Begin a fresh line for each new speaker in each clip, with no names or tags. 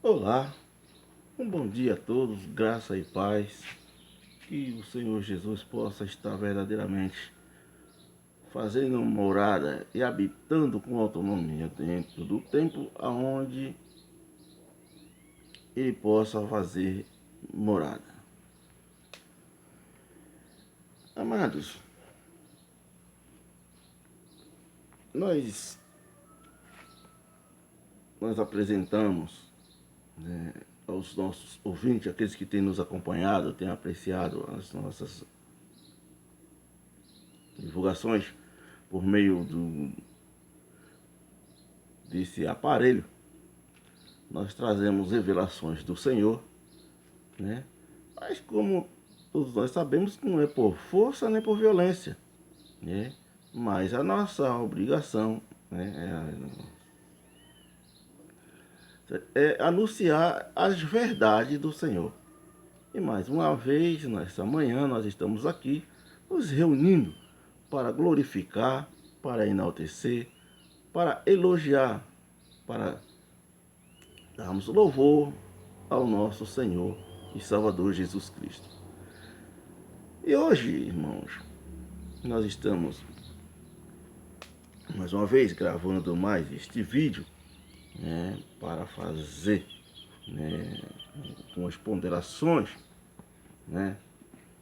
Olá, um bom dia a todos, graça e paz. Que o Senhor Jesus possa estar verdadeiramente fazendo morada e habitando com autonomia dentro do templo aonde Ele possa fazer morada. Amados, nós apresentamos, aos nossos ouvintes, aqueles que têm nos acompanhado, têm apreciado as nossas divulgações por meio desse aparelho. Nós trazemos revelações do Senhor, né? Mas como todos nós sabemos que não é por força nem por violência, né? Mas a nossa obrigação, né, é anunciar as verdades do Senhor. E mais uma vez, nesta manhã, nós estamos aqui nos reunindo para glorificar, para enaltecer, para elogiar, para darmos louvor ao nosso Senhor e Salvador Jesus Cristo. E hoje, irmãos, nós estamos mais uma vez gravando mais este vídeo, né, para fazer, né, com as ponderações, né,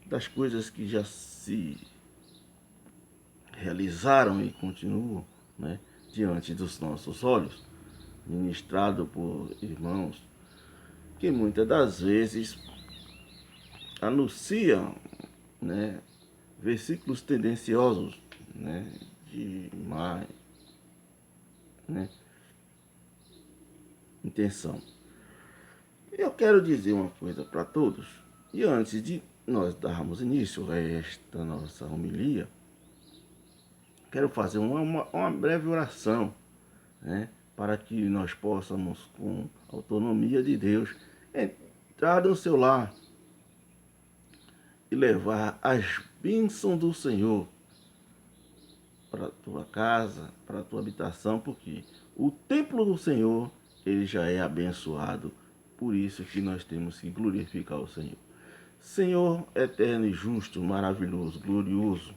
das coisas que já se realizaram e continuam, né, diante dos nossos olhos, ministrado por irmãos que muitas das vezes anunciam, né, versículos tendenciosos, né, de má, né, intenção. Eu quero dizer uma coisa para todos, e antes de nós darmos início a esta nossa homilia, quero fazer uma breve oração, né, para que nós possamos, com a autonomia de Deus, entrar no seu lar e levar as bênçãos do Senhor para a tua casa, para a tua habitação, porque o templo do Senhor, ele já é abençoado. Por isso que nós temos que glorificar o Senhor. Senhor eterno e justo, maravilhoso, glorioso,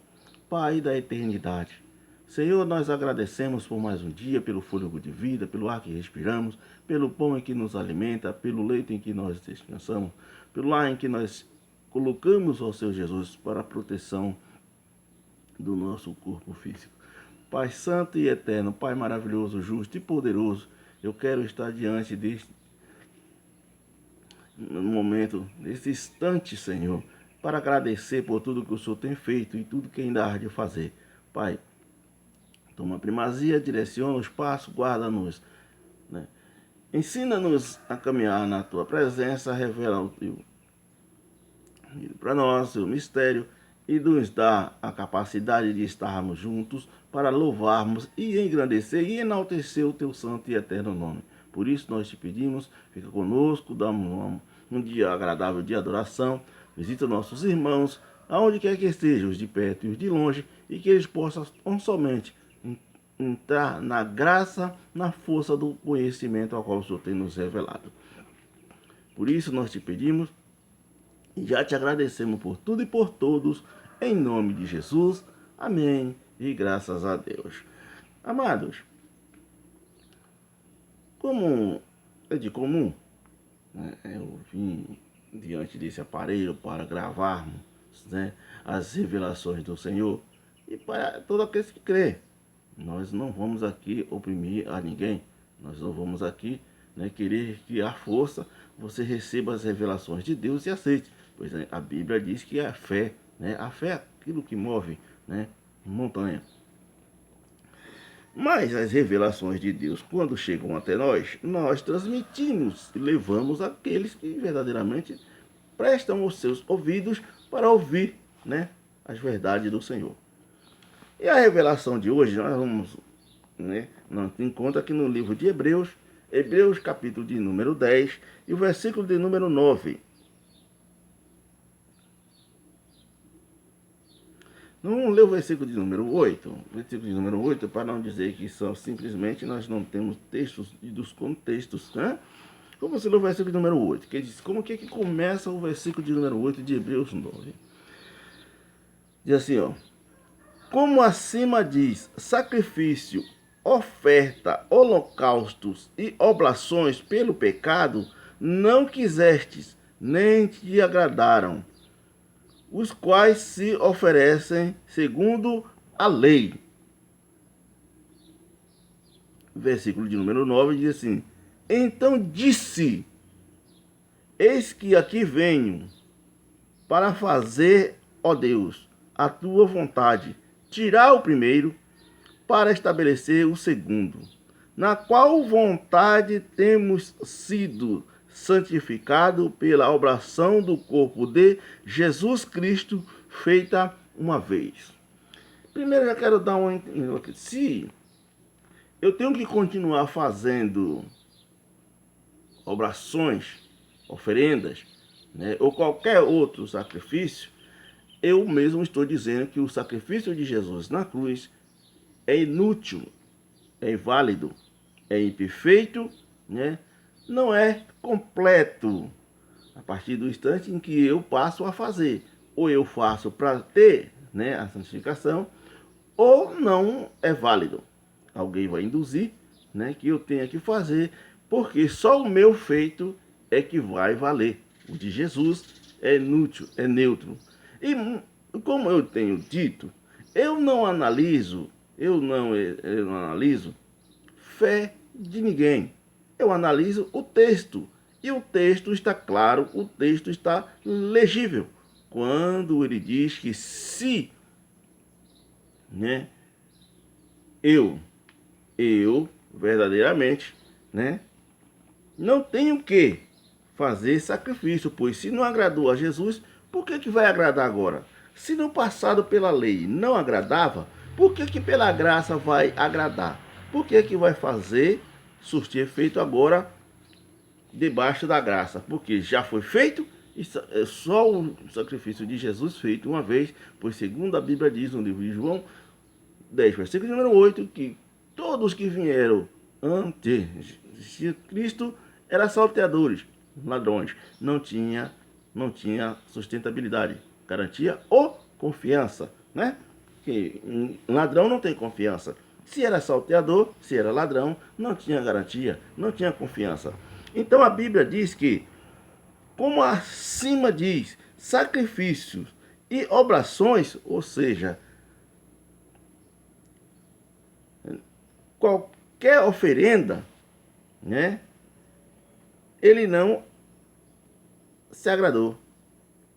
Pai da eternidade. Senhor, nós agradecemos por mais um dia, pelo fôlego de vida, pelo ar que respiramos, pelo pão em que nos alimenta, pelo leito em que nós descansamos, pelo ar em que nós colocamos ao Senhor Jesus para a proteção do nosso corpo físico. Pai santo e eterno, Pai maravilhoso, justo e poderoso, eu quero estar diante deste momento, nesse instante, Senhor, para agradecer por tudo que o Senhor tem feito e tudo que ainda há de fazer. Pai, toma a primazia, direciona os passos, guarda-nos, né? Ensina-nos a caminhar na tua presença, revela o teu para nós, o mistério, e nos dá a capacidade de estarmos juntos para louvarmos e engrandecer e enaltecer o teu santo e eterno nome. Por isso nós te pedimos, fica conosco, dá-nos um dia agradável de adoração, visita nossos irmãos, aonde quer que estejam, os de perto e os de longe, e que eles possam tão somente entrar na graça, na força do conhecimento ao qual o Senhor tem nos revelado. Por isso nós te pedimos, e já te agradecemos por tudo e por todos, em nome de Jesus. Amém. E graças a Deus. Amados, como é de comum, né, eu vim diante desse aparelho para gravarmos, né, as revelações do Senhor e para todos aqueles que crê. Nós não vamos aqui oprimir a ninguém. Nós não vamos aqui, né, querer que a força você receba as revelações de Deus e aceite. Pois a Bíblia diz que a fé, né, a fé é aquilo que move, né, montanha. Mas as revelações de Deus, quando chegam até nós, nós transmitimos e levamos aqueles que verdadeiramente prestam os seus ouvidos para ouvir, né, as verdades do Senhor. E a revelação de hoje, nós vamos, né, nós encontramos aqui no livro de Hebreus, Hebreus capítulo de número 10 e o versículo de número 9. Vamos ler o versículo de número 8. Versículo de número 8, para não dizer que são simplesmente nós não temos textos e dos contextos, né? Vamos ler o versículo número 8, que diz, como que começa o versículo de número 8 de Hebreus 9? Diz assim, ó. Como acima diz, sacrifício, oferta, holocaustos e oblações pelo pecado, não quisestes, nem te agradaram, os quais se oferecem segundo a lei. Versículo de número 9 diz assim, então disse, eis que aqui venho, para fazer, ó Deus, a tua vontade, tirar o primeiro, para estabelecer o segundo, na qual vontade temos sido santificados pela oblação do corpo de Jesus Cristo, feita uma vez. Primeiro eu já quero dar um... Se eu tenho que continuar fazendo oblações, oferendas, né, ou qualquer outro sacrifício, eu mesmo estou dizendo que o sacrifício de Jesus na cruz é inútil, é inválido, é imperfeito, né? Não é completo. A partir do instante em que eu passo a fazer, ou eu faço para ter, né, a santificação, ou não é válido. Alguém vai induzir, né, que eu tenha que fazer, porque só o meu feito é que vai valer. O de Jesus é inútil, é neutro. E como eu tenho dito, eu não analiso fé de ninguém. Eu analiso o texto. E o texto está claro, o texto está legível. Quando ele diz que se, né, eu verdadeiramente, né, não tenho que fazer sacrifício, pois se não agradou a Jesus, por que vai agradar agora? Se no passado pela lei não agradava, por que pela graça vai agradar? Por que vai fazer surtir efeito agora debaixo da graça? Porque já foi feito e é só o sacrifício de Jesus feito uma vez, pois segundo a Bíblia diz no livro de João 10, versículo número 8, que todos que vieram antes de Cristo eram salteadores, ladrões, não tinha sustentabilidade, garantia ou confiança, né? Que um ladrão não tem confiança. Se era salteador, se era ladrão, não tinha garantia, não tinha confiança. Então a Bíblia diz que, como acima diz, sacrifícios e oblações, ou seja, qualquer oferenda, né? Ele não se agradou.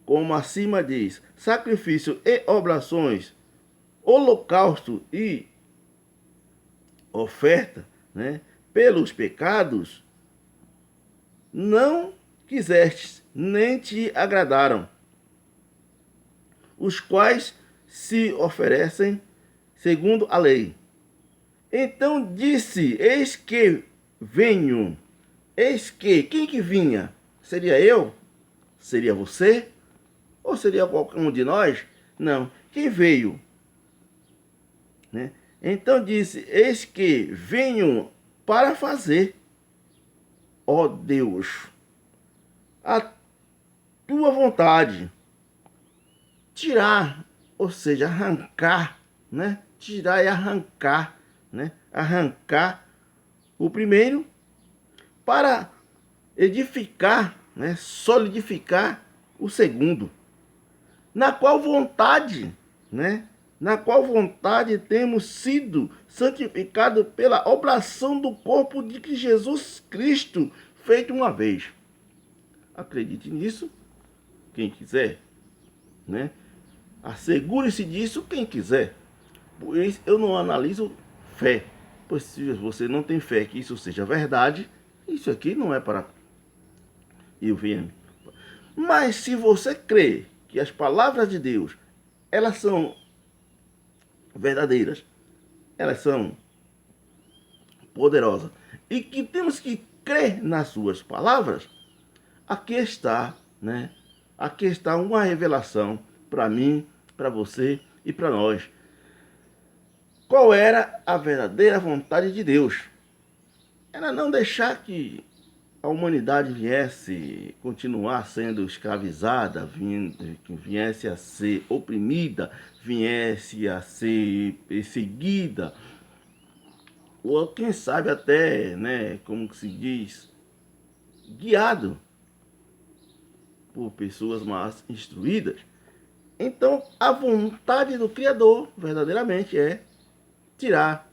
Como acima diz, sacrifício e oblações, holocausto e oferta, né, pelos pecados, não quisestes, nem te agradaram, os quais se oferecem segundo a lei. Então disse, eis que venho. Eis que, quem que vinha? Seria eu? Seria você? Ou seria qualquer um de nós? Não. Quem veio? Né? Então disse, eis que venho para fazer, ó Deus, a tua vontade. Tirar, ou seja, arrancar, né? Tirar e arrancar, né? Arrancar o primeiro para edificar, né? Solidificar o segundo. Na qual vontade, né? Na qual vontade temos sido santificados pela oblação do corpo de Jesus Cristo, feito uma vez. Acredite nisso, quem quiser, né? Assegure-se disso, quem quiser. Pois eu não analiso fé. Pois se você não tem fé que isso seja verdade, isso aqui não é para IUVM. Mas se você crê que as palavras de Deus, elas são verdadeiras, elas são poderosas, e que temos que crer nas suas palavras, aqui está, né? Aqui está uma revelação para mim, para você e para nós. Qual era a verdadeira vontade de Deus? Era não deixar que a humanidade viesse continuar sendo escravizada, viesse a ser oprimida, viesse a ser perseguida, ou quem sabe até, né, como que se diz, guiado por pessoas mais instruídas. Então, a vontade do Criador, verdadeiramente, é tirar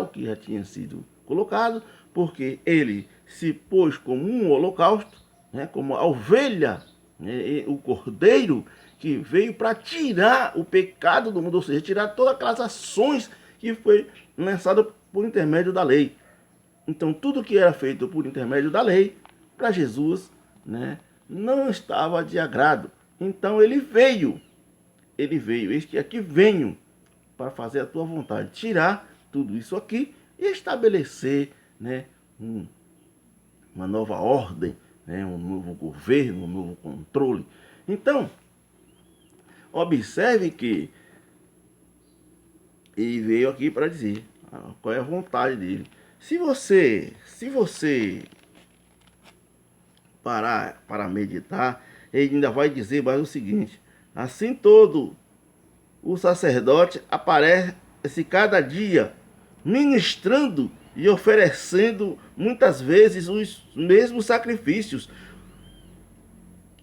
o que já tinha sido colocado, porque ele se pôs como um holocausto, né, como a ovelha, né, o cordeiro que veio para tirar o pecado do mundo, ou seja, tirar todas aquelas ações que foi lançada por intermédio da lei. Então, tudo que era feito por intermédio da lei, para Jesus, né, não estava de agrado. Então, ele veio, eis que aqui venho para fazer a tua vontade, tirar tudo isso aqui e estabelecer, né, uma nova ordem, né, um novo governo, um novo controle. Então, observe que ele veio aqui para dizer qual é a vontade dele. Se você parar para meditar, ele ainda vai dizer mais o seguinte: assim todo o sacerdote aparece cada dia ministrando e oferecendo muitas vezes os mesmos sacrifícios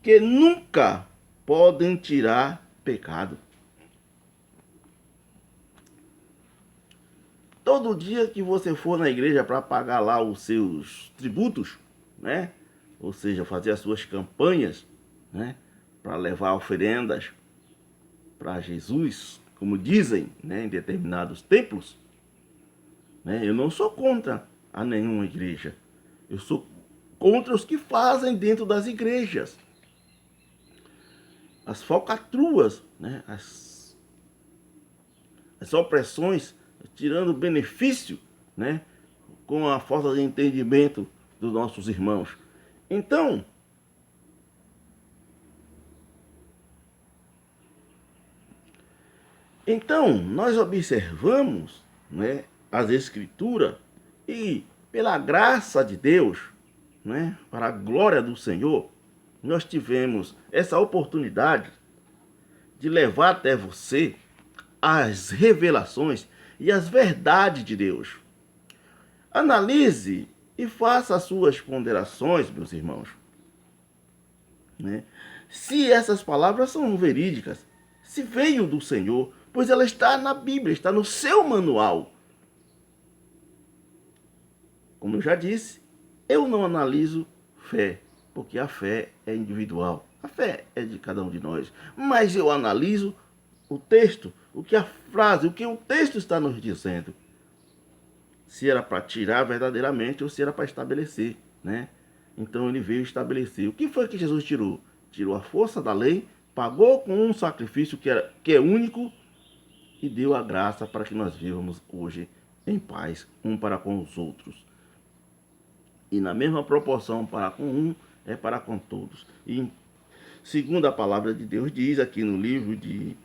que nunca podem tirar pecado. Todo dia que você for na igreja para pagar lá os seus tributos, né? Ou seja, fazer as suas campanhas, né? Para levar oferendas para Jesus, como dizem, né? Em determinados templos, né? Eu não sou contra a nenhuma igreja. Eu sou contra os que fazem dentro das igrejas. As falcatruas, né? As opressões, tirando benefício, né? Com a falta de entendimento dos nossos irmãos. Então, nós observamos, né, as Escrituras e, pela graça de Deus, né, para a glória do Senhor, nós tivemos essa oportunidade de levar até você as revelações e as verdades de Deus. Analise e faça as suas ponderações, meus irmãos, né? Se essas palavras são verídicas, se veio do Senhor, pois ela está na Bíblia, está no seu manual. Como eu já disse, eu não analiso fé, porque a fé é individual. A fé é de cada um de nós. Mas eu analiso o texto, o que a frase, o que o texto está nos dizendo. Se era para tirar verdadeiramente ou se era para estabelecer, né? Então ele veio estabelecer. O que foi que Jesus tirou? Tirou a força da lei, pagou com um sacrifício que é único e deu a graça para que nós vivamos hoje em paz, um para com os outros. E na mesma proporção para com um, é para com todos. E segundo a palavra de Deus diz aqui no livro de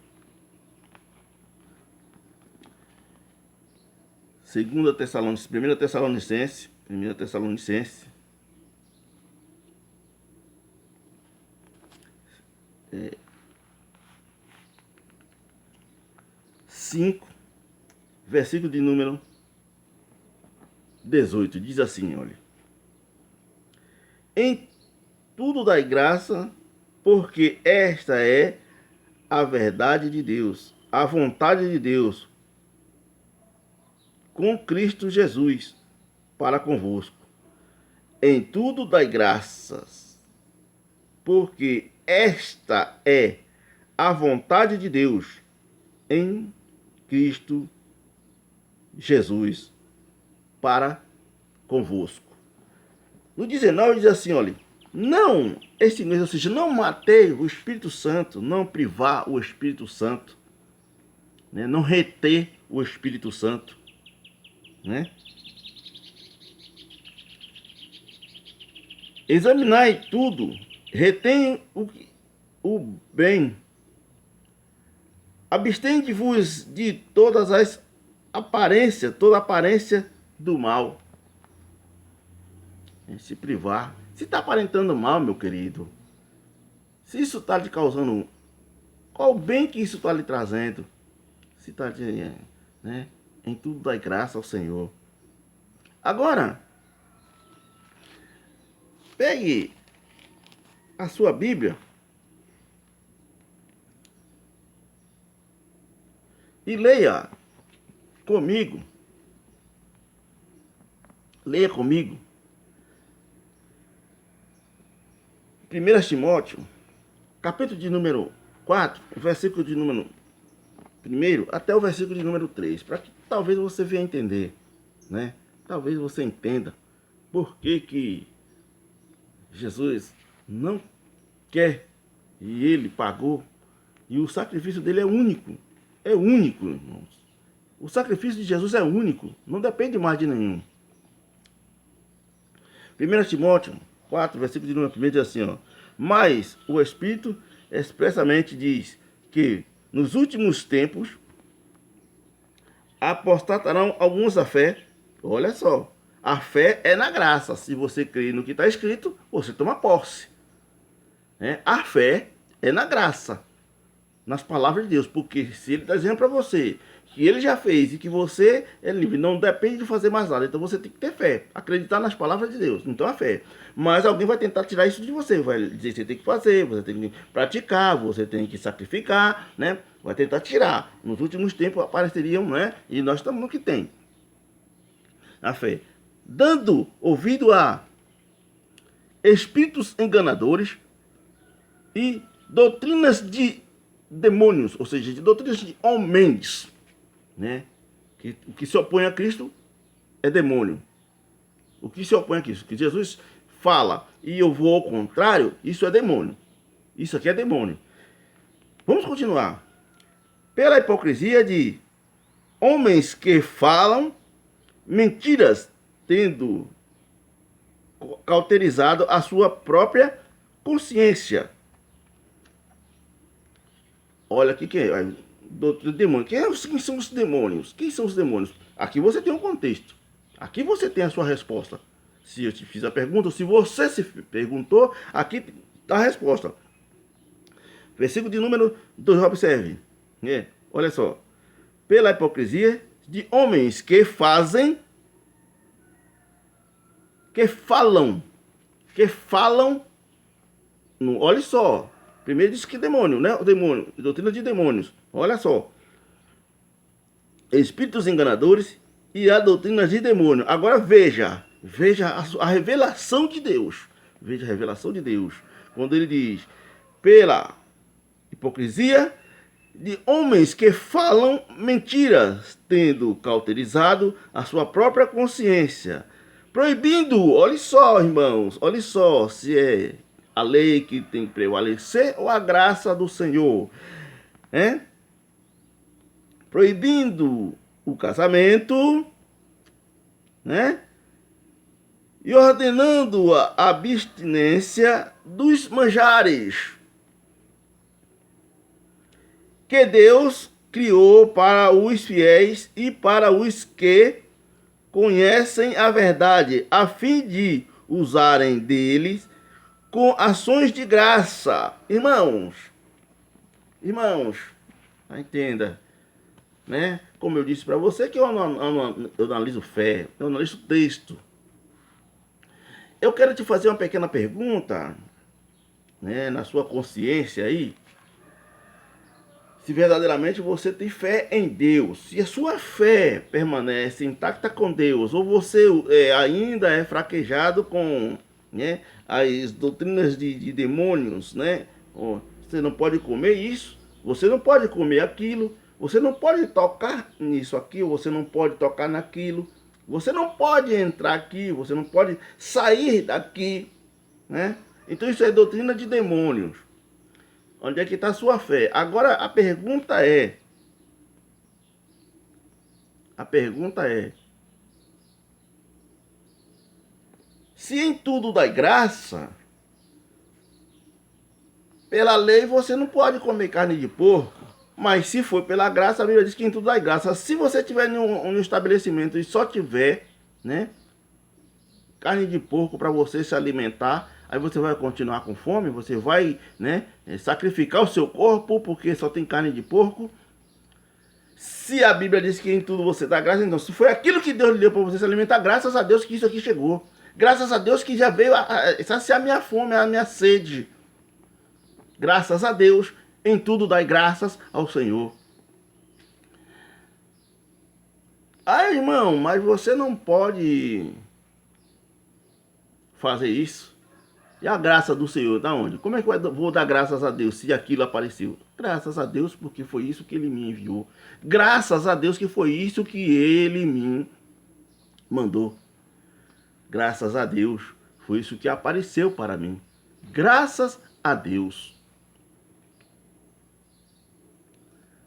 1 Tessalonicenses, 5, versículo de número 18, diz assim, olha: em tudo dai graça, porque esta é a verdade de Deus, a vontade de Deus, com Cristo Jesus, para convosco. Em tudo dai graças, porque esta é a vontade de Deus, em Cristo Jesus, para convosco. No 19 diz assim, olha: não, este mês, ou seja, não matei o Espírito Santo, não privar o Espírito Santo, né? Não reter o Espírito Santo, né? Examinai tudo, retém o bem, abstende-vos de todas as aparências, toda aparência do mal. Se privar. Se está aparentando mal, meu querido, se isso está lhe causando, qual bem que isso está lhe trazendo? Se está, né? Em tudo dai graça ao Senhor. Agora, pegue a sua Bíblia e leia comigo. Leia comigo. 1 Timóteo, capítulo de número 4, versículo de número 1 até o versículo de número 3, para que talvez você venha entender, né? Talvez você entenda por que Jesus não quer e ele pagou, e o sacrifício dele é único. É único, irmãos. O sacrifício de Jesus é único, não depende mais de nenhum. 1 Timóteo 4, versículo de número 1 diz assim, ó: mas o Espírito expressamente diz que nos últimos tempos apostatarão alguns da fé. Olha só, a fé é na graça. Se você crê no que está escrito, você toma posse. A fé é na graça, nas palavras de Deus, porque se ele está dizendo para você que ele já fez e que você é livre, não depende de fazer mais nada, então você tem que ter fé, acreditar nas palavras de Deus, então a fé. Mas alguém vai tentar tirar isso de você, vai dizer que você tem que fazer, você tem que praticar, você tem que sacrificar, né? Vai tentar tirar. Nos últimos tempos apareceriam, né? E nós estamos no que tem. A fé. Dando ouvido a espíritos enganadores e doutrinas de demônios, ou seja, de doutrinas de homens, né? O que se opõe a Cristo é demônio. O que se opõe a Cristo, que Jesus fala e eu vou ao contrário, isso é demônio. Isso aqui é demônio. Vamos continuar. Pela hipocrisia de homens que falam mentiras, tendo cauterizado a sua própria consciência. Olha aqui, quem é? Doutrina de demônio. Quem são os demônios? Quem são os demônios? Aqui você tem um contexto. Aqui você tem a sua resposta. Se eu te fiz a pergunta, se você se perguntou, aqui está a resposta. Versículo de número 2, observe. Olha só. Pela hipocrisia de homens que fazem, que falam, olha só. Primeiro diz que demônio, né? O demônio, doutrina de demônios. Olha só. Espíritos enganadores e a doutrina de demônio. Agora veja a revelação de Deus. Veja a revelação de Deus. Quando ele diz, pela hipocrisia de homens que falam mentiras, tendo cauterizado a sua própria consciência. Proibindo, olha só, irmãos, olha só, se é a lei que tem que prevalecer ou a graça do Senhor, proibindo o casamento, né? E ordenando a abstinência dos manjares que Deus criou para os fiéis e para os que conhecem a verdade, a fim de usarem deles com ações de graça. Irmãos, entenda, né? Como eu disse para você que eu analiso fé, eu analiso texto. Eu quero te fazer uma pequena pergunta, né, na sua consciência aí, se verdadeiramente você tem fé em Deus, se a sua fé permanece intacta com Deus, ou você ainda é fraquejado com, né, as doutrinas de demônios, né? Você não pode comer isso, você não pode comer aquilo, você não pode tocar nisso aqui, você não pode tocar naquilo, você não pode entrar aqui, você não pode sair daqui, né? Então isso é doutrina de demônios. Onde é que está a sua fé? Agora a pergunta é, se em tudo dá graça, pela lei você não pode comer carne de porco, mas se for pela graça, a Bíblia diz que em tudo dá graça. Se você estiver em um estabelecimento e só tiver, né, carne de porco para você se alimentar, aí você vai continuar com fome, você vai, né, sacrificar o seu corpo porque só tem carne de porco. Se a Bíblia diz que em tudo você dá graça, então se foi aquilo que Deus lhe deu para você se alimentar, graças a Deus que isso aqui chegou. Graças a Deus que já veio saciar a minha fome, a minha sede. Graças a Deus, em tudo dai graças ao Senhor. Ah, irmão, mas você não pode fazer isso. E a graça do Senhor, da onde? Como é que eu vou dar graças a Deus se aquilo apareceu? Graças a Deus, porque foi isso que Ele me enviou. Graças a Deus que foi isso que Ele me mandou. Graças a Deus, foi isso que apareceu para mim. Graças a Deus.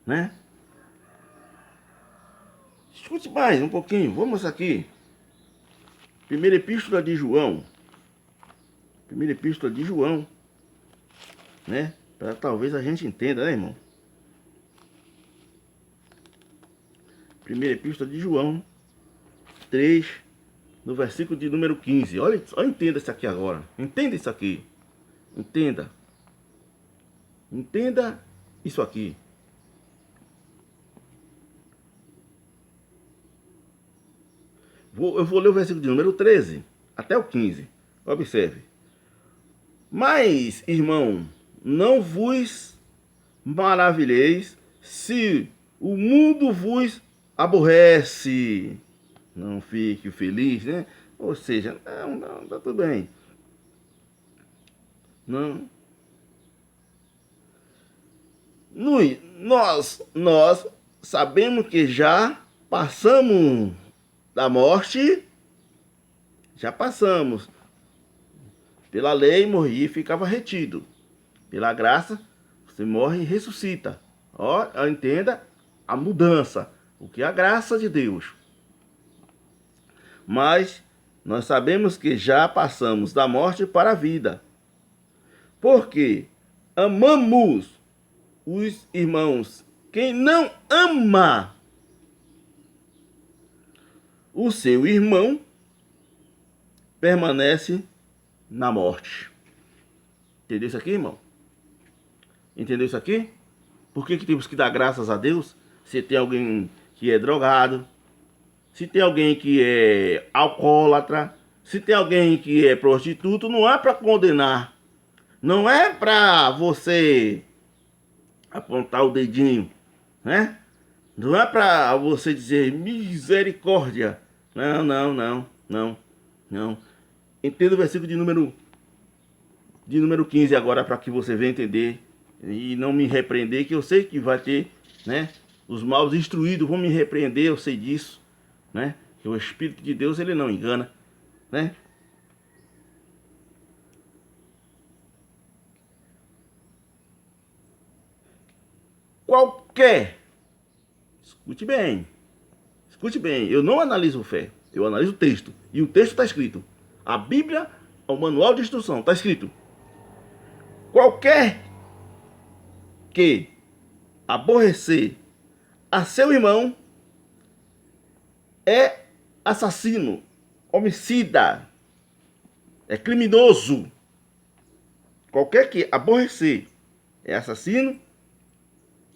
Né? Escute mais um pouquinho, vamos aqui. Primeira Epístola de João. Primeira Epístola de João. Né? Para talvez a gente entenda, né, irmão? Primeira Epístola de João 3, no versículo de número 15. Olha, entenda isso aqui agora. Entenda isso aqui. Entenda. Entenda isso aqui. Eu vou ler o versículo de número 13 até o 15. Observe. Mas, irmão, não vos maravilheis se o mundo vos aborrece. Não fique feliz, né? Ou seja, não, tá tudo bem. Não. Nós sabemos que já passamos da morte, já passamos. Pela lei morri e ficava retido. Pela graça, você morre e ressuscita. Ó, entenda a mudança. O que é a graça de Deus. Mas nós sabemos que já passamos da morte para a vida. Porque amamos os irmãos. Quem não ama o seu irmão permanece na morte. Entendeu isso aqui, irmão? Entendeu isso aqui? Por que temos que dar graças a Deus? Se tem alguém que é drogado, se tem alguém que é alcoólatra, se tem alguém que é prostituto, não é para condenar. Não é para você apontar o dedinho, né? Não é para você dizer misericórdia. Não. Entenda o versículo de número 15 agora, para que você venha entender e não me repreender, que eu sei que vai ter, né? Os maus instruídos vão me repreender, eu sei disso, né? Que o Espírito de Deus, ele não engana, né? Escute bem, eu não analiso fé, eu analiso o texto, e o texto está escrito, a Bíblia, o manual de instrução, está escrito, qualquer que aborrecer a seu irmão é assassino, homicida, é criminoso. Qualquer que aborrecer é assassino,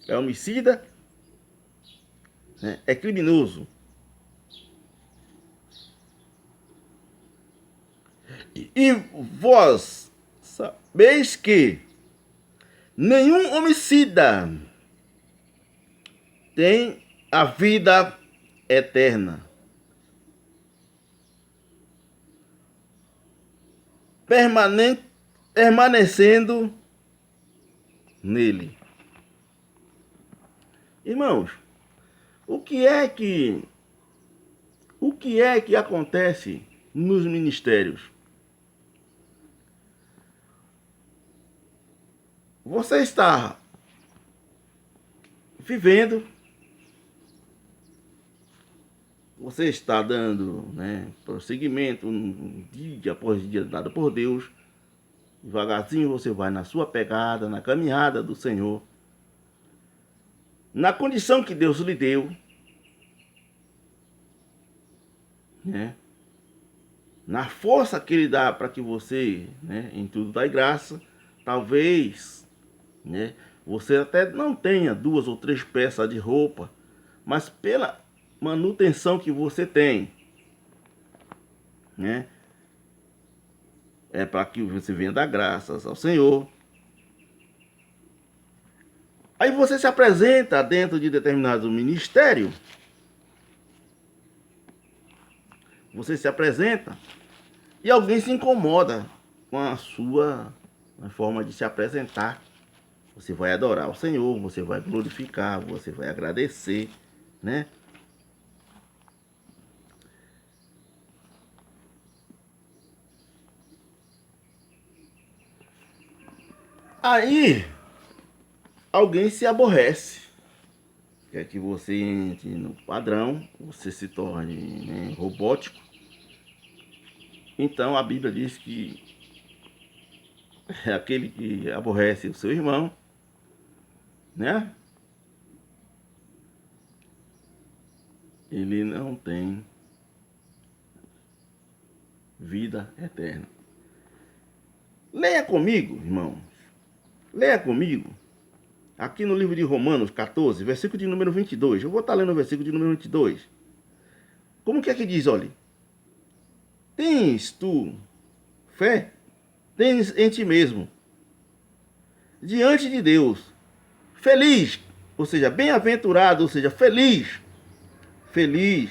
é homicida, né? É criminoso. E vós sabeis que nenhum homicida tem a vida eterna, permanecendo nele. Irmãos, o que é que acontece nos ministérios? Você está vivendo, você está dando, né, prosseguimento dia após dia dado por Deus. Devagarzinho você vai na sua pegada, na caminhada do Senhor, na condição que Deus lhe deu, né? na força que Ele dá para que você, né, em tudo dai graça, talvez, né, você até não tenha 2 ou 3 peças de roupa, mas pela manutenção que você tem, né, é para que você venha dar graças ao Senhor. Aí você se apresenta dentro de determinado ministério, você se apresenta e alguém se incomoda com a sua forma de se apresentar. Você vai adorar o Senhor, você vai glorificar, você vai agradecer, né? Aí, alguém se aborrece, quer que você entre no padrão, você se torne, né, robótico. Então a Bíblia diz que é aquele que aborrece o seu irmão, né? Ele não tem vida eterna. Leia comigo, irmãos. Leia comigo. Aqui no livro de Romanos 14, versículo de número 22. Eu vou estar lendo o versículo de número 22. Como que é que diz, olha? Tens tu fé? Tens em ti mesmo. Diante de Deus. Feliz. Ou seja, bem-aventurado. Ou seja, feliz. Feliz.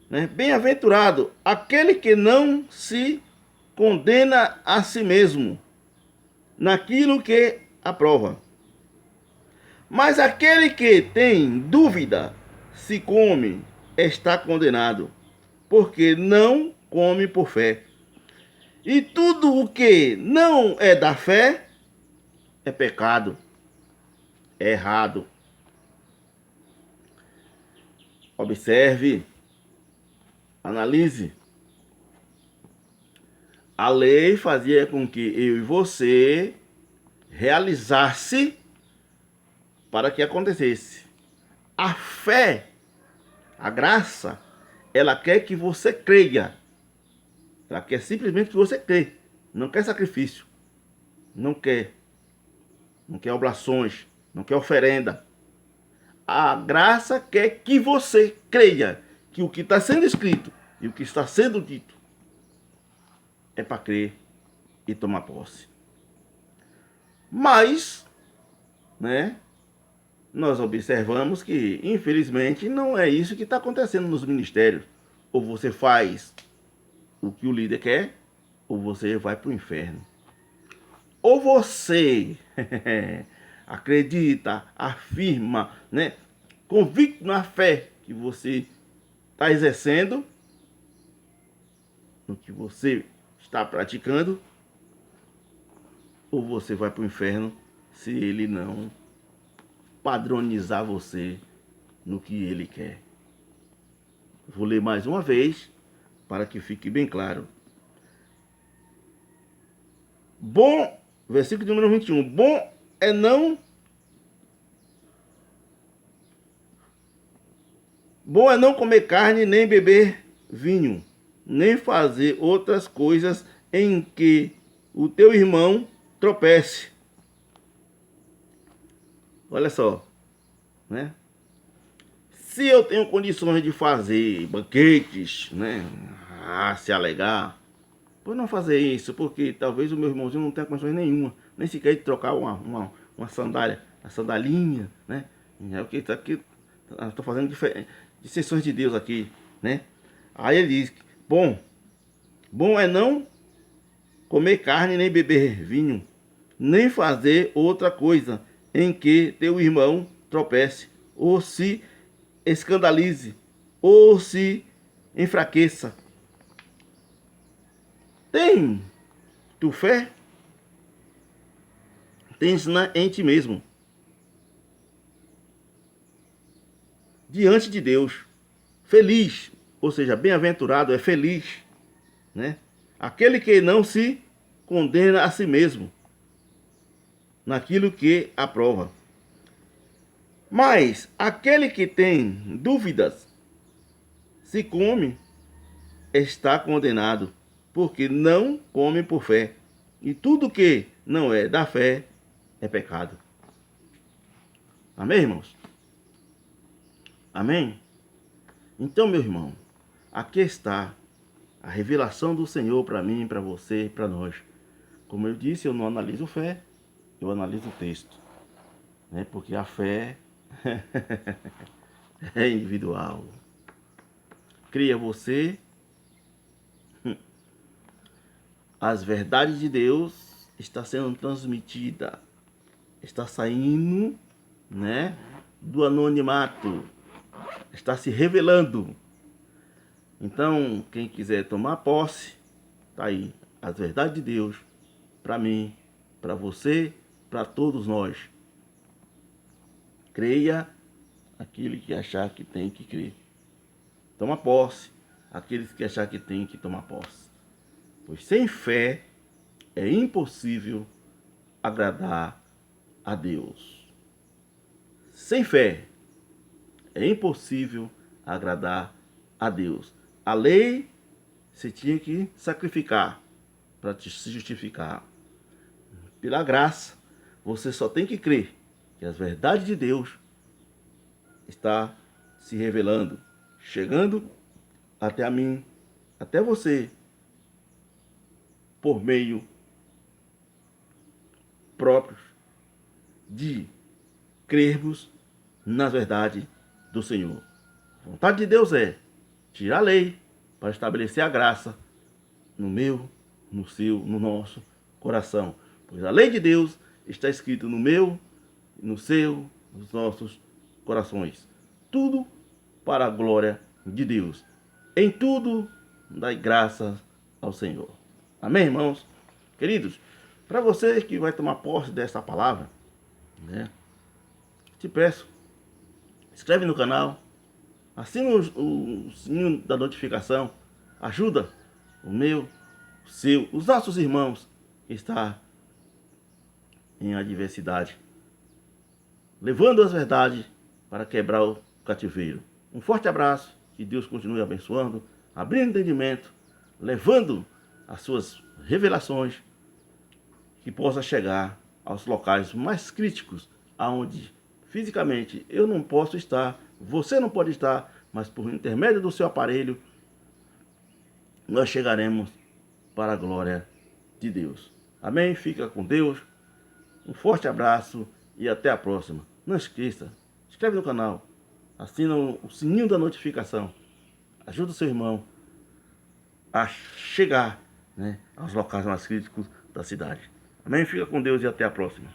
Né? Bem-aventurado aquele que não se condena a si mesmo naquilo que aprova. Mas aquele que tem dúvida se come, está condenado, porque não come por fé. E tudo o que não é da fé é pecado, é errado. Observe, analise. A lei fazia com que eu e você realizasse para que acontecesse. A fé, a graça, ela quer que você creia. Ela quer simplesmente que você crê. Não quer sacrifício. Não quer oblações. Não quer oferenda. A graça quer que você creia que o que está sendo escrito e o que está sendo dito é para crer e tomar posse. Mas, né, nós observamos que, infelizmente, não é isso que está acontecendo nos ministérios. Ou você faz o que o líder quer, ou você vai para o inferno. Ou você acredita, afirma, né, convicto na fé que você está exercendo, no que você está praticando, ou você vai para o inferno se ele não padronizar você no que ele quer. Vou ler mais uma vez para que fique bem claro. Bom, versículo número 21. Bom é não comer carne, nem beber vinho, nem fazer outras coisas em que o teu irmão tropece. Olha só, né? Se eu tenho condições de fazer banquetes, né, se alegar, por não fazer isso, porque talvez o meu irmãozinho não tenha condições nenhuma, nem sequer de trocar uma sandália, uma sandalinha, né? É o que está aqui, estou fazendo de sessões de Deus aqui, né? Aí ele diz, bom é não comer carne, nem beber vinho, nem fazer outra coisa em que teu irmão tropece, ou se escandalize, ou se enfraqueça. Tem tu fé? Tens em ti mesmo. Diante de Deus. Feliz, ou seja, bem-aventurado é feliz, né? Aquele que não se condena a si mesmo naquilo que aprova. Mas aquele que tem dúvidas Se come, está condenado, porque não come por fé. E tudo que não é da fé é pecado. Amém, irmãos? Amém? Então, meu irmão, aqui está a revelação do Senhor para mim, para você, para nós. Como eu disse, eu não analiso fé, eu analiso o texto, né? Porque a fé é individual. Cria você, as verdades de Deus está sendo transmitida, está saindo, né, do anonimato, está se revelando. Então, quem quiser tomar posse, tá aí as verdades de Deus para mim, para você, para todos nós. Creia aquele que achar que tem que crer. Toma posse, aqueles que achar que tem que tomar posse. Pois sem fé é impossível agradar a Deus. Sem fé é impossível agradar a Deus. A lei você tinha que sacrificar para se justificar. Pela graça, você só tem que crer que as verdades de Deus está se revelando, chegando até a mim, até você, por meio próprios de crermos na verdade do Senhor. A vontade de Deus é tirar a lei para estabelecer a graça no meu, no seu, no nosso coração. Pois a lei de Deus está escrita no meu, no seu, nos nossos corações. Tudo para a glória de Deus. Em tudo, dai graças ao Senhor. Amém, irmãos? Queridos, para você que vai tomar posse dessa palavra, né, te peço, inscreve no canal, assina o sininho da notificação, ajuda o meu, o seu, os nossos irmãos que estão em adversidade, levando as verdades para quebrar o cativeiro. Um forte abraço, que Deus continue abençoando, abrindo entendimento, levando as suas revelações, que possa chegar aos locais mais críticos, aonde fisicamente eu não posso estar, você não pode estar, mas por intermédio do seu aparelho, nós chegaremos para a glória de Deus. Amém? Fica com Deus. Um forte abraço e até a próxima. Não esqueça, inscreve no canal, assina o sininho da notificação. Ajuda o seu irmão a chegar, né, aos locais mais críticos da cidade. Amém? Fica com Deus e até a próxima.